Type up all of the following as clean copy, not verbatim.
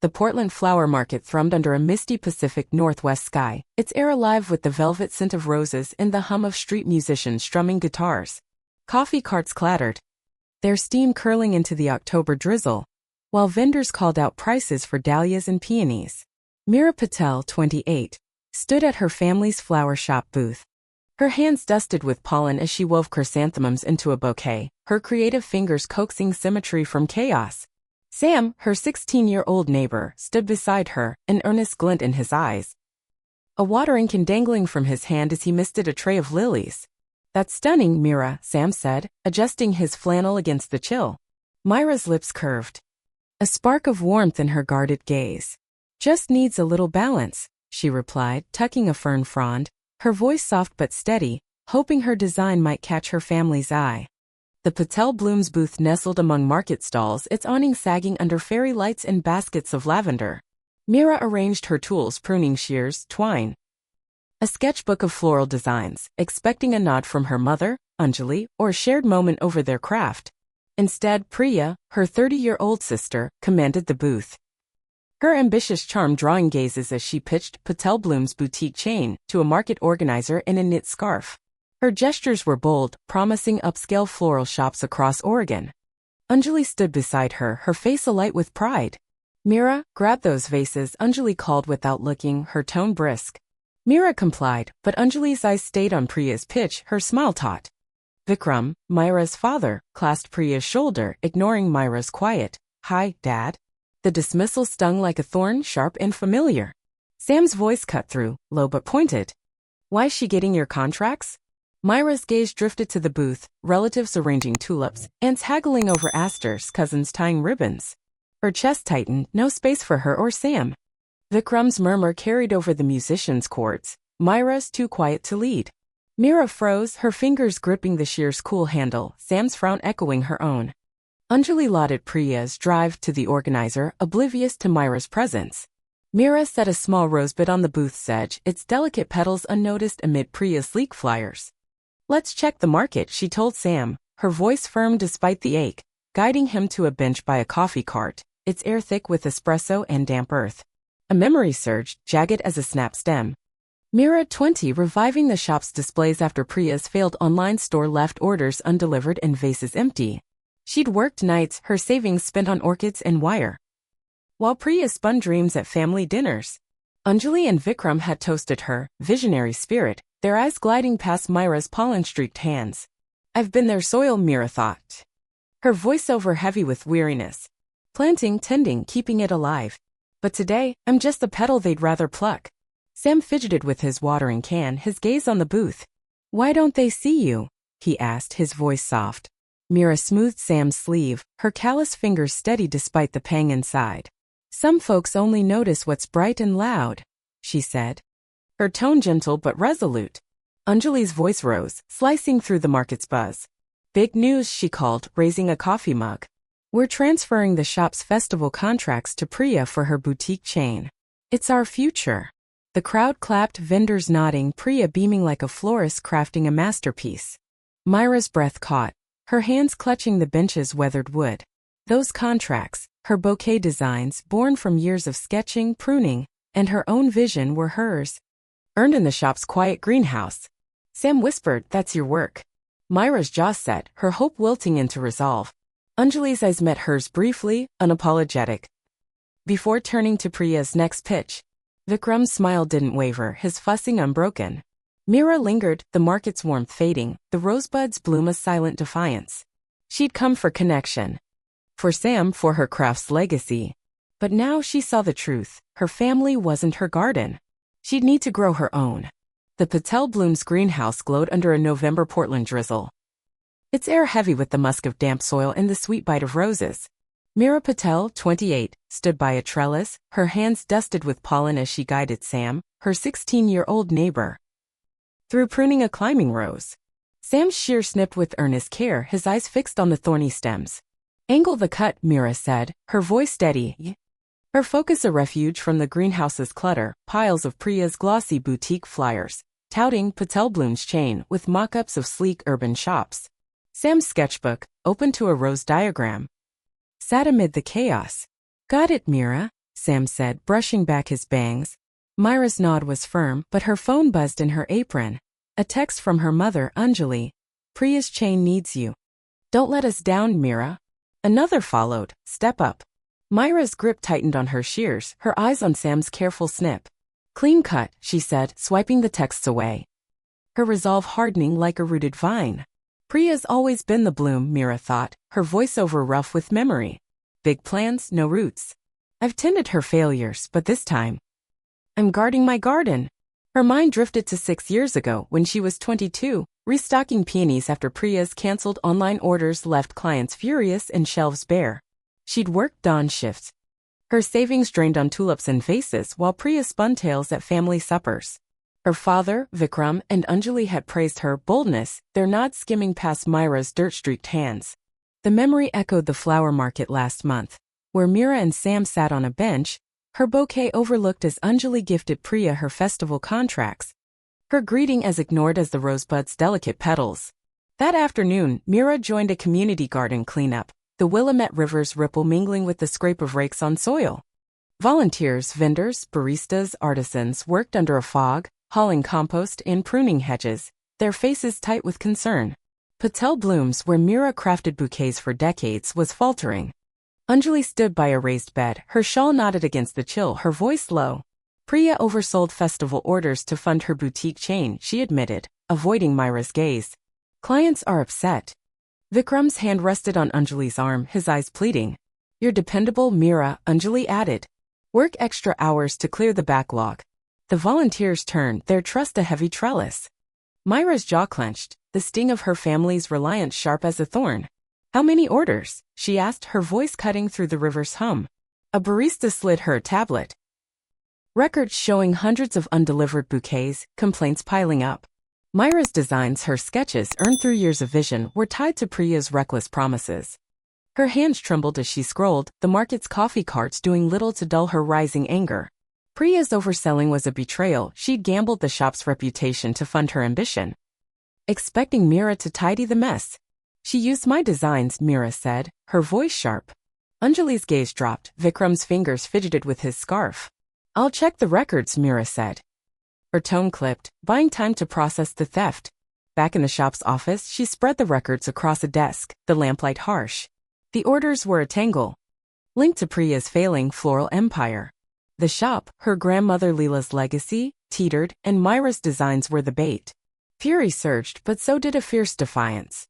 The Portland Flower Market thrummed under a misty Pacific Northwest sky, its air alive with the velvet scent of roses and the hum of street musicians strumming guitars. Coffee carts clattered, their steam curling into the October drizzle, while vendors called out prices for dahlias and peonies. Mira Patel, 28, stood at her family's flower shop booth. Her hands dusted with pollen as she wove chrysanthemums into a bouquet, her creative fingers coaxing symmetry from chaos. Sam, her 16-year-old neighbor, stood beside her, an earnest glint in his eyes, a watering can dangling from his hand as he misted a tray of lilies. "That's stunning, Mira," Sam said, adjusting his flannel against the chill. Myra's lips curved, a spark of warmth in her guarded gaze. "Just needs a little balance," she replied, tucking a fern frond, her voice soft but steady, hoping her design might catch her family's eye. The Patel Blooms booth nestled among market stalls, its awning sagging under fairy lights and baskets of lavender. Mira arranged her tools, pruning shears, twine, a sketchbook of floral designs, expecting a nod from her mother, Anjali, or a shared moment over their craft. Instead, Priya, her 30-year-old sister, commanded the booth. Her ambitious charm drawing gazes as she pitched Patel Bloom's boutique chain to a market organizer in a knit scarf. Her gestures were bold, promising upscale floral shops across Oregon. Anjali stood beside her, her face alight with pride. "Mira, grab those vases," Anjali called without looking, her tone brisk. Mira complied, but Anjali's eyes stayed on Priya's pitch, her smile taut. Vikram, Myra's father, clasped Priya's shoulder, ignoring Myra's quiet, "Hi, Dad." The dismissal stung like a thorn, sharp and familiar. Sam's voice cut through, low but pointed. "Why's she getting your contracts?" Myra's gaze drifted to the booth, relatives arranging tulips, aunts haggling over asters, cousins tying ribbons. Her chest tightened, no space for her or Sam. Vikram's murmur carried over the musicians' chords. Myra's too quiet to lead. Mira froze, her fingers gripping the shear's cool handle, Sam's frown echoing her own. Anjali lauded Priya's drive to the organizer, oblivious to Myra's presence. Mira set a small rosebud on the booth's edge, its delicate petals unnoticed amid Priya's sleek flyers. "Let's check the market," she told Sam, her voice firm despite the ache, guiding him to a bench by a coffee cart, its air thick with espresso and damp earth. A memory surged, jagged as a snap stem. Mira, 20, reviving the shop's displays after Priya's failed online store left orders undelivered and vases empty. She'd worked nights, her savings spent on orchids and wire, while Priya spun dreams at family dinners. Anjali and Vikram had toasted her visionary spirit, their eyes gliding past Myra's pollen-streaked hands. "I've been their soil," Mira thought, her voiceover heavy with weariness. "Planting, tending, keeping it alive. But today, I'm just the petal they'd rather pluck." Sam fidgeted with his watering can, his gaze on the booth. "Why don't they see you?" he asked, his voice soft. Mira smoothed Sam's sleeve, her callous fingers steady despite the pang inside. "Some folks only notice what's bright and loud," she said, her tone gentle but resolute. Anjali's voice rose, slicing through the market's buzz. "Big news," she called, raising a coffee mug. "We're transferring the shop's festival contracts to Priya for her boutique chain. It's our future." The crowd clapped, vendors nodding, Priya beaming like a florist crafting a masterpiece. Myra's breath caught, her hands clutching the bench's weathered wood. Those contracts, her bouquet designs, born from years of sketching, pruning, and her own vision, were hers. Earned in the shop's quiet greenhouse. Sam whispered, "That's your work." Myra's jaw set, her hope wilting into resolve. Anjali's eyes met hers briefly, unapologetic. Before turning to Priya's next pitch, Vikram's smile didn't waver, his fussing unbroken. Mira lingered, the market's warmth fading, the rosebuds bloom a silent defiance. She'd come for connection. For Sam, for her craft's legacy. But now she saw the truth. Her family wasn't her garden. She'd need to grow her own. The Patel Bloom's greenhouse glowed under a November Portland drizzle, its air heavy with the musk of damp soil and the sweet bite of roses. Mira Patel, 28, stood by a trellis, her hands dusted with pollen as she guided Sam, her 16-year-old neighbor, through pruning a climbing rose. Sam's shear snipped with earnest care, his eyes fixed on the thorny stems. "Angle the cut," Mira said, her voice steady. Her focus a refuge from the greenhouse's clutter, piles of Priya's glossy boutique flyers, touting Patel Bloom's chain with mock-ups of sleek urban shops. Sam's sketchbook, open to a rose diagram, sat amid the chaos. "Got it, Mira," Sam said, brushing back his bangs. Mira's nod was firm, but her phone buzzed in her apron. A text from her mother, Anjali. Priya's chain needs you. Don't let us down, Mira. Another followed. Step up. Mira's grip tightened on her shears, her eyes on Sam's careful snip. Clean cut, she said, swiping the texts away. Her resolve hardening like a rooted vine. Priya's always been the bloom, Mira thought, her voiceover rough with memory. Big plans, no roots. I've tended her failures, but this time, I'm guarding my garden. Her mind drifted to 6 years ago when she was 22, restocking peonies after Priya's cancelled online orders left clients furious and shelves bare. She'd worked dawn shifts. Her savings drained on tulips and vases while Priya spun tales at family suppers. Her father, Vikram, and Anjali had praised her boldness, their nods skimming past Mira's dirt-streaked hands. The memory echoed the flower market last month, where Mira and Sam sat on a bench, her bouquet overlooked as Anjali gifted Priya her festival contracts, her greeting as ignored as the rosebud's delicate petals. That afternoon, Mira joined a community garden cleanup, the Willamette River's ripple mingling with the scrape of rakes on soil. Volunteers, vendors, baristas, artisans worked under a fog, hauling compost and pruning hedges, their faces tight with concern. Patel Blooms, where Mira crafted bouquets for decades, was faltering. Anjali stood by a raised bed, her shawl knotted against the chill, her voice low. Priya oversold festival orders to fund her boutique chain, she admitted, avoiding Mira's gaze. Clients are upset. Vikram's hand rested on Anjali's arm, his eyes pleading. You're dependable, Mira, Anjali added. Work extra hours to clear the backlog. The volunteers turned, their trust a heavy trellis. Mira's jaw clenched, the sting of her family's reliance sharp as a thorn. How many orders? She asked, her voice cutting through the river's hum. A barista slid her a tablet. Records showing hundreds of undelivered bouquets, complaints piling up. Mira's designs, her sketches, earned through years of vision, were tied to Priya's reckless promises. Her hands trembled as she scrolled, the market's coffee carts doing little to dull her rising anger. Priya's overselling was a betrayal. She'd gambled the shop's reputation to fund her ambition, expecting Mira to tidy the mess. She used my designs, Mira said, her voice sharp. Anjali's gaze dropped, Vikram's fingers fidgeted with his scarf. I'll check the records, Mira said. Her tone clipped, buying time to process the theft. Back in the shop's office, she spread the records across a desk, the lamplight harsh. The orders were a tangle, linked to Priya's failing floral empire. The shop, her grandmother Leela's legacy, teetered, and Mira's designs were the bait. Fury surged, but so did a fierce defiance.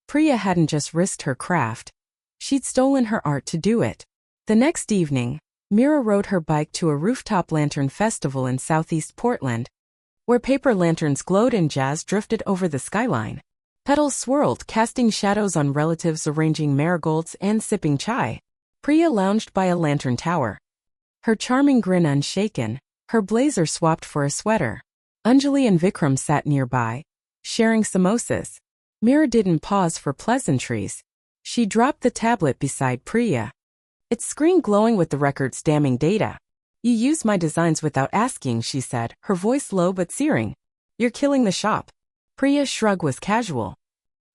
Priya hadn't just risked her craft. She'd stolen her art to do it. The next evening, Mira rode her bike to a rooftop lantern festival in southeast Portland, where paper lanterns glowed and jazz drifted over the skyline. Petals swirled, casting shadows on relatives arranging marigolds and sipping chai. Priya lounged by a lantern tower, her charming grin unshaken, her blazer swapped for a sweater. Anjali and Vikram sat nearby, sharing samosas. Mira didn't pause for pleasantries. She dropped the tablet beside Priya, its screen glowing with the record's damning data. You use my designs without asking, she said, her voice low but searing. You're killing the shop. Priya's shrug was casual,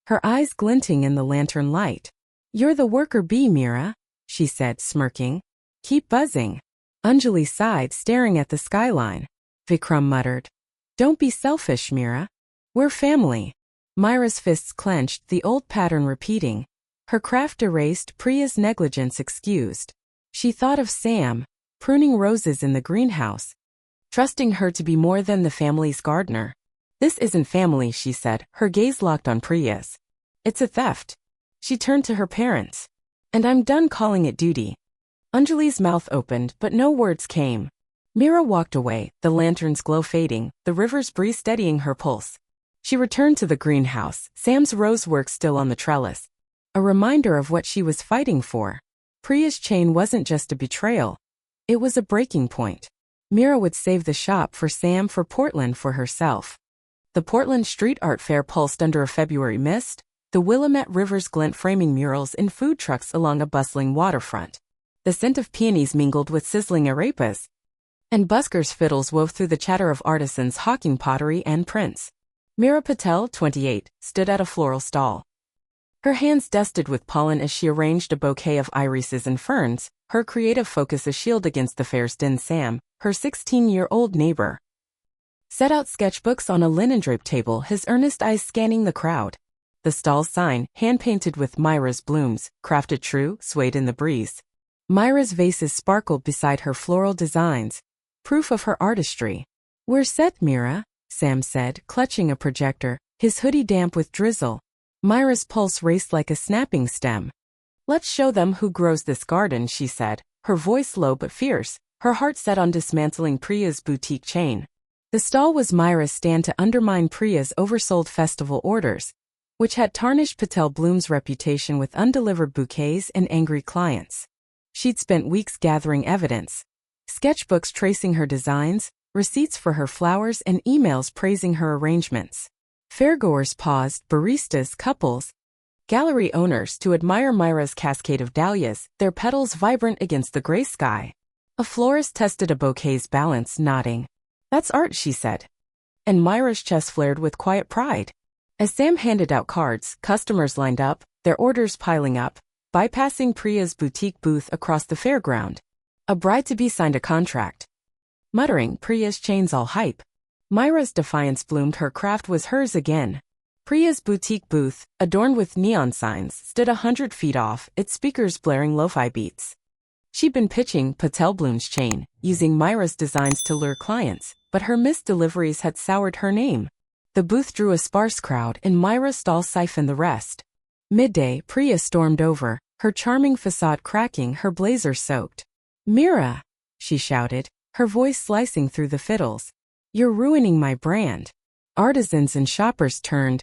her eyes glinting in the lantern light. You're the worker bee, Mira, she said, smirking. Keep buzzing. Anjali sighed, staring at the skyline. Vikram muttered. Don't be selfish, Mira. We're family. Mira's fists clenched, the old pattern repeating. Her craft erased, Priya's negligence excused. She thought of Sam, pruning roses in the greenhouse, trusting her to be more than the family's gardener. This isn't family, she said, her gaze locked on Priya's. It's a theft. She turned to her parents. And I'm done calling it duty. Anjali's mouth opened, but no words came. Mira walked away, the lantern's glow fading, the river's breeze steadying her pulse. She returned to the greenhouse, Sam's rosework still on the trellis, a reminder of what she was fighting for. Priya's chain wasn't just a betrayal. It was a breaking point. Mira would save the shop for Sam, for Portland, for herself. The Portland Street Art Fair pulsed under a February mist, the Willamette River's glint framing murals in food trucks along a bustling waterfront. The scent of peonies mingled with sizzling arepas, and buskers' fiddles wove through the chatter of artisans hawking pottery and prints. Mira Patel, 28, stood at a floral stall. Her hands dusted with pollen as she arranged a bouquet of irises and ferns, her creative focus a shield against the fair's din. Sam, her 16-year-old neighbor, set out sketchbooks on a linen-draped table, his earnest eyes scanning the crowd. The stall's sign, hand-painted with Mira's blooms, crafted true, swayed in the breeze. Mira's vases sparkled beside her floral designs, proof of her artistry. "We're set, Mira," Sam said, clutching a projector, his hoodie damp with drizzle. Mira's pulse raced like a snapping stem. "Let's show them who grows this garden," she said, her voice low but fierce, her heart set on dismantling Priya's boutique chain. The stall was Mira's stand to undermine Priya's oversold festival orders, which had tarnished Patel Bloom's reputation with undelivered bouquets and angry clients. She'd spent weeks gathering evidence, sketchbooks tracing her designs, receipts for her flowers, and emails praising her arrangements. Fairgoers paused, baristas, couples, gallery owners, to admire Mira's cascade of dahlias, their petals vibrant against the gray sky. A florist tested a bouquet's balance, nodding. "That's art," she said. And Mira's chest flared with quiet pride. As Sam handed out cards, customers lined up, their orders piling up, bypassing Priya's boutique booth across the fairground. A bride-to-be signed a contract, muttering, "Priya's chain's all hype." Mira's defiance bloomed, her craft was hers again. Priya's boutique booth, adorned with neon signs, stood 100 feet off, its speakers blaring lo-fi beats. She'd been pitching Patel Bloom's chain, using Mira's designs to lure clients, but her missed deliveries had soured her name. The booth drew a sparse crowd, and Mira's stall siphoned the rest. Midday, Priya stormed over, her charming facade cracking, her blazer soaked. "Mira," she shouted, her voice slicing through the fiddles. "You're ruining my brand." Artisans and shoppers turned,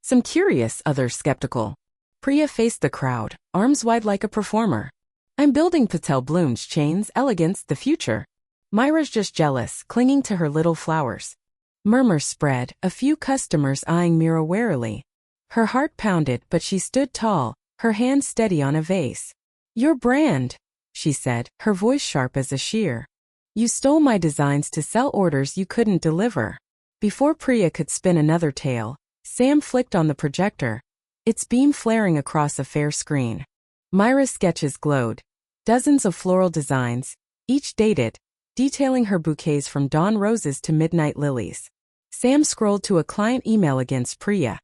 some curious, others skeptical. Priya faced the crowd, arms wide like a performer. "I'm building Patel Bloom's chains, elegance, the future." Mira's just jealous, clinging to her little flowers. Murmurs spread, a few customers eyeing Mira warily. Her heart pounded, but she stood tall, her hand steady on a vase. "Your brand," she said, her voice sharp as a shear. "You stole my designs to sell orders you couldn't deliver." Before Priya could spin another tale, Sam flicked on the projector, its beam flaring across a fair screen. Mira's sketches glowed. Dozens of floral designs, each dated, detailing her bouquets from dawn roses to midnight lilies. Sam scrolled to a client email against Priya.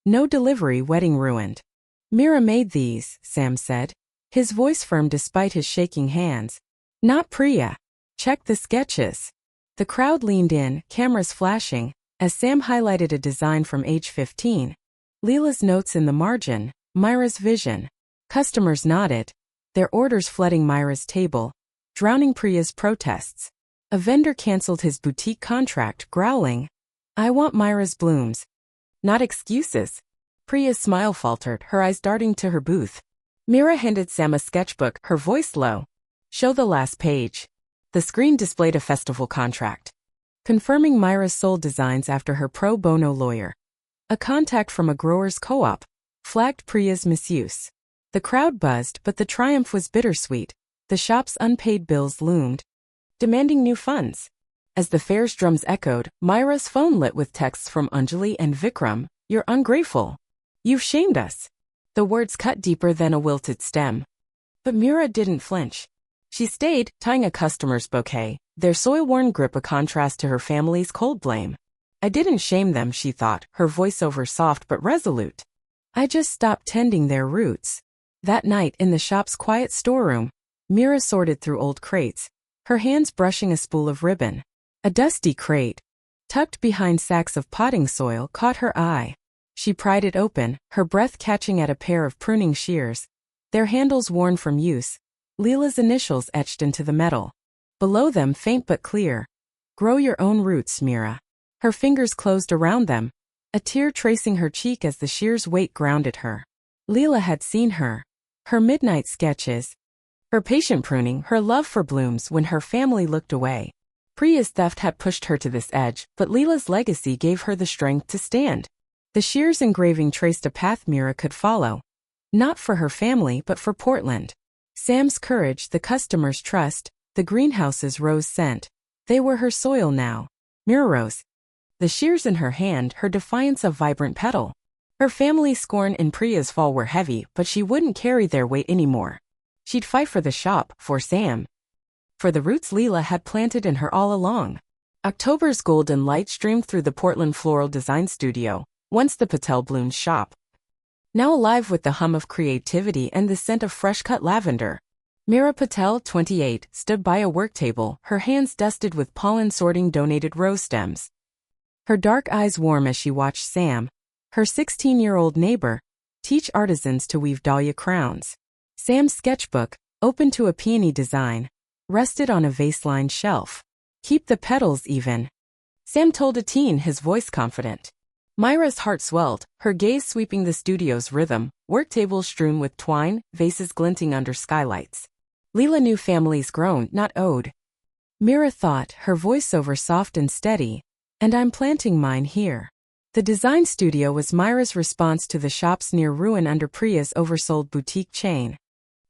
"No delivery, wedding ruined." "Mira made these," Sam said, his voice firm despite his shaking hands. "Not Priya. Check the sketches." The crowd leaned in, cameras flashing, as Sam highlighted a design from age 15. Leela's notes in the margin, Mira's vision. Customers nodded, their orders flooding Mira's table, drowning Priya's protests. A vendor canceled his boutique contract, growling, "I want Mira's blooms." "Not excuses." Priya's smile faltered, her eyes darting to her booth. Mira handed Sam a sketchbook, her voice low. "Show the last page." The screen displayed a festival contract, confirming Mira's sold designs after her pro bono lawyer. A contact from a growers' co-op flagged Priya's misuse. The crowd buzzed, but the triumph was bittersweet. The shop's unpaid bills loomed, demanding new funds. As the fair's drums echoed, Mira's phone lit with texts from Anjali and Vikram. "You're ungrateful. You've shamed us." The words cut deeper than a wilted stem. But Mira didn't flinch. She stayed, tying a customer's bouquet, their soil-worn grip a contrast to her family's cold blame. "I didn't shame them," she thought, her voiceover soft but resolute. "I just stopped tending their roots." That night, in the shop's quiet storeroom, Mira sorted through old crates, her hands brushing a spool of ribbon. A dusty crate, tucked behind sacks of potting soil, caught her eye. She pried it open, her breath catching at a pair of pruning shears, their handles worn from use, Leela's initials etched into the metal. Below them, faint but clear, "Grow your own roots, Mira." Her fingers closed around them, a tear tracing her cheek as the shears' weight grounded her. Leela had seen her midnight sketches, her patient pruning, her love for blooms when her family looked away. Priya's theft had pushed her to this edge, but Leela's legacy gave her the strength to stand. The shears engraving traced a path Mira could follow, not for her family but for Portland. Sam's courage, the customers' trust, the greenhouse's rose scent. They were her soil now. Mira rose, the shears in her hand, her defiance of vibrant petal. Her family's scorn and Priya's fall were heavy, but she wouldn't carry their weight anymore. She'd fight for the shop, for Sam. For the roots Leela had planted in her all along. October's golden light streamed through the Portland Floral Design Studio, once the Patel Bloom's shop. Now alive with the hum of creativity and the scent of fresh-cut lavender. Mira Patel, 28, stood by a work table, her hands dusted with pollen sorting donated rose stems. Her dark eyes warm as she watched Sam, her 16-year-old neighbor, teach artisans to weave dahlia crowns. Sam's sketchbook, open to a peony design, rested on a vase-lined shelf. Keep the petals even, Sam told a teen, his voice confident. Myra's heart swelled, her gaze sweeping the studio's rhythm, work tables strewn with twine, vases glinting under skylights. Leela knew families grown, not owed. Mira thought, her voiceover soft and steady, and I'm planting mine here. The design studio was Myra's response to the shop's near ruin under Priya's oversold boutique chain.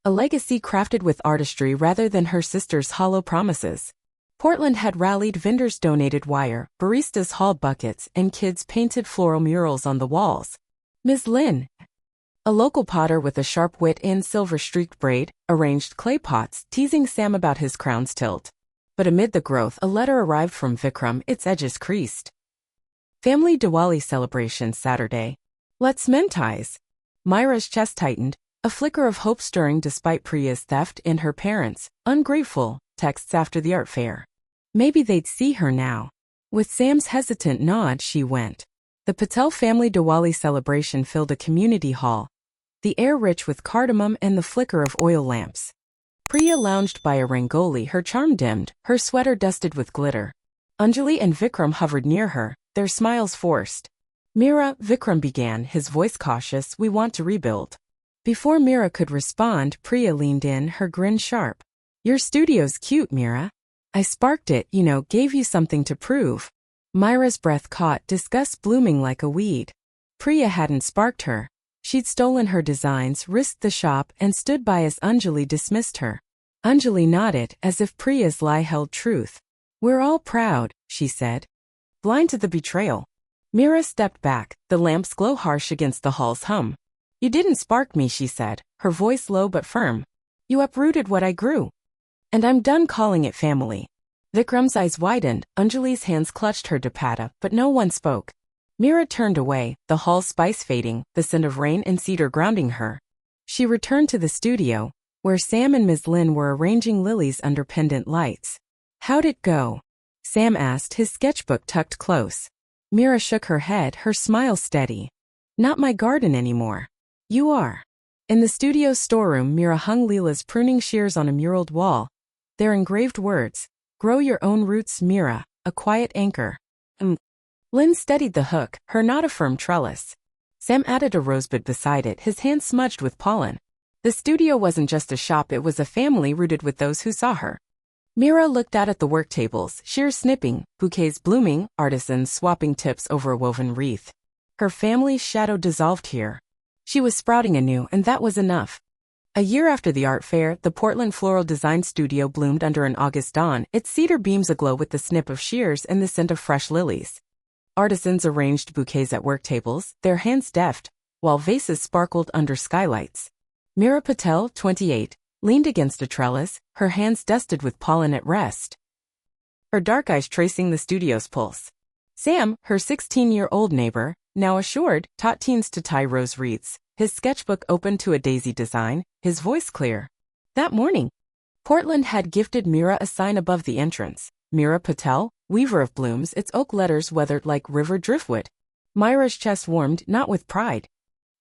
A legacy crafted with artistry rather than her sister's hollow promises. Portland had rallied, vendors donated wire, baristas hauled buckets, and kids painted floral murals on the walls. Ms. Lynn, a local potter with a sharp wit and silver-streaked braid, arranged clay pots, teasing Sam about his crown's tilt. But amid the growth, a letter arrived from Vikram, its edges creased. Family Diwali celebration Saturday. Let's mend ties. Myra's chest tightened, a flicker of hope stirring despite Priya's theft and her parents' ungrateful texts after the art fair. Maybe they'd see her now. With Sam's hesitant nod, she went. The Patel family Diwali celebration filled a community hall, the air rich with cardamom and the flicker of oil lamps. Priya lounged by a rangoli, her charm dimmed, her sweater dusted with glitter. Anjali and Vikram hovered near her, their smiles forced. Mira, Vikram began, his voice cautious, we want to rebuild. Before Mira could respond, Priya leaned in, her grin sharp. Your studio's cute, Mira. I sparked it, gave you something to prove. Myra's breath caught, disgust blooming like a weed. Priya hadn't sparked her. She'd stolen her designs, risked the shop, and stood by as Anjali dismissed her. Anjali nodded, as if Priya's lie held truth. We're all proud, she said. Blind to the betrayal. Mira stepped back, the lamp's glow harsh against the hall's hum. You didn't spark me, she said, her voice low but firm. You uprooted what I grew. And I'm done calling it family. Vikram's eyes widened, Anjali's hands clutched her dupatta, but no one spoke. Mira turned away, the hall's spice fading, the scent of rain and cedar grounding her. She returned to the studio, where Sam and Ms. Lynn were arranging lilies under pendant lights. How'd it go? Sam asked, his sketchbook tucked close. Mira shook her head, her smile steady. Not my garden anymore. You are. In the studio's storeroom, Mira hung Leela's pruning shears on a muraled wall. Their engraved words, grow your own roots, Mira, a quiet anchor. Lynn steadied the hook, her not a firm trellis. Sam added a rosebud beside it, his hands smudged with pollen. The studio wasn't just a shop, it was a family rooted with those who saw her. Mira looked out at the work tables, shears snipping, bouquets blooming, artisans swapping tips over a woven wreath. Her family's shadow dissolved here. She was sprouting anew, and that was enough. A year after the art fair, the Portland Floral Design Studio bloomed under an August dawn, its cedar beams aglow with the snip of shears and the scent of fresh lilies. Artisans arranged bouquets at work tables, their hands deft, while vases sparkled under skylights. Mira Patel, 28, leaned against a trellis, her hands dusted with pollen at rest. Her dark eyes tracing the studio's pulse. Sam, her 16-year-old neighbor, now assured, taught teens to tie rose wreaths, his sketchbook open to a daisy design, his voice clear. That morning, Portland had gifted Mira a sign above the entrance. Mira Patel, weaver of blooms, its oak letters weathered like river driftwood. Myra's chest warmed, not with pride,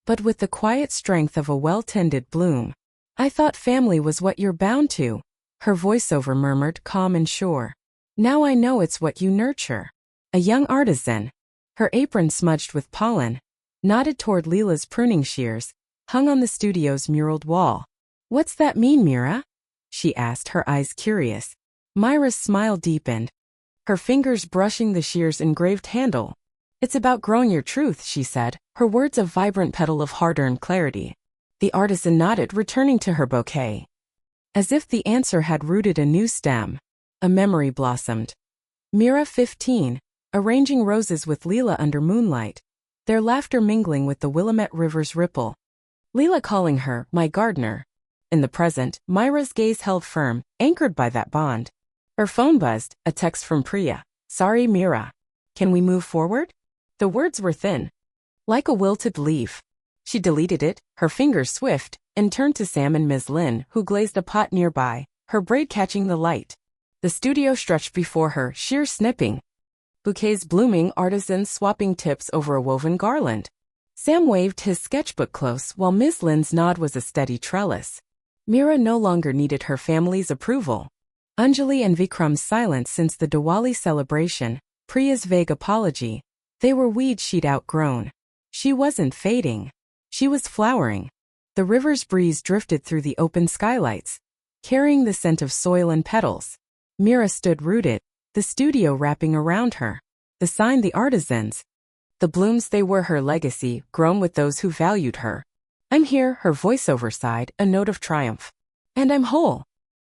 but with the quiet strength of a well-tended bloom. I thought family was what you're bound to, her voiceover murmured, calm and sure. Now I know it's what you nurture. A young artisan, her apron smudged with pollen, nodded toward Leela's pruning shears, hung on the studio's muraled wall. What's that mean, Mira? She asked, her eyes curious. Myra's smile deepened, her fingers brushing the shear's engraved handle. It's about growing your truth, she said, her words a vibrant petal of hard-earned clarity. The artisan nodded, returning to her bouquet. As if the answer had rooted a new stem, a memory blossomed. Mira, 15, arranging roses with Leela under moonlight, their laughter mingling with the Willamette River's ripple. Leela calling her, my gardener. In the present, Myra's gaze held firm, anchored by that bond. Her phone buzzed, a text from Priya. Sorry, Mira. Can we move forward? The words were thin, like a wilted leaf. She deleted it, her fingers swift, and turned to Sam and Ms. Lin, who glazed a pot nearby, her braid catching the light. The studio stretched before her, sheer snipping. Bouquets blooming, artisans swapping tips over a woven garland. Sam waved his sketchbook close while Ms. Lin's nod was a steady trellis. Mira no longer needed her family's approval. Anjali and Vikram's silence since the Diwali celebration, Priya's vague apology, they were weeds she'd outgrown. She wasn't fading. She was flowering. The river's breeze drifted through the open skylights, carrying the scent of soil and petals. Mira stood rooted, the studio wrapping around her. The sign, the artisans. The blooms, they were her legacy, grown with those who valued her. I'm here, her voiceover sighed, a note of triumph. And I'm whole.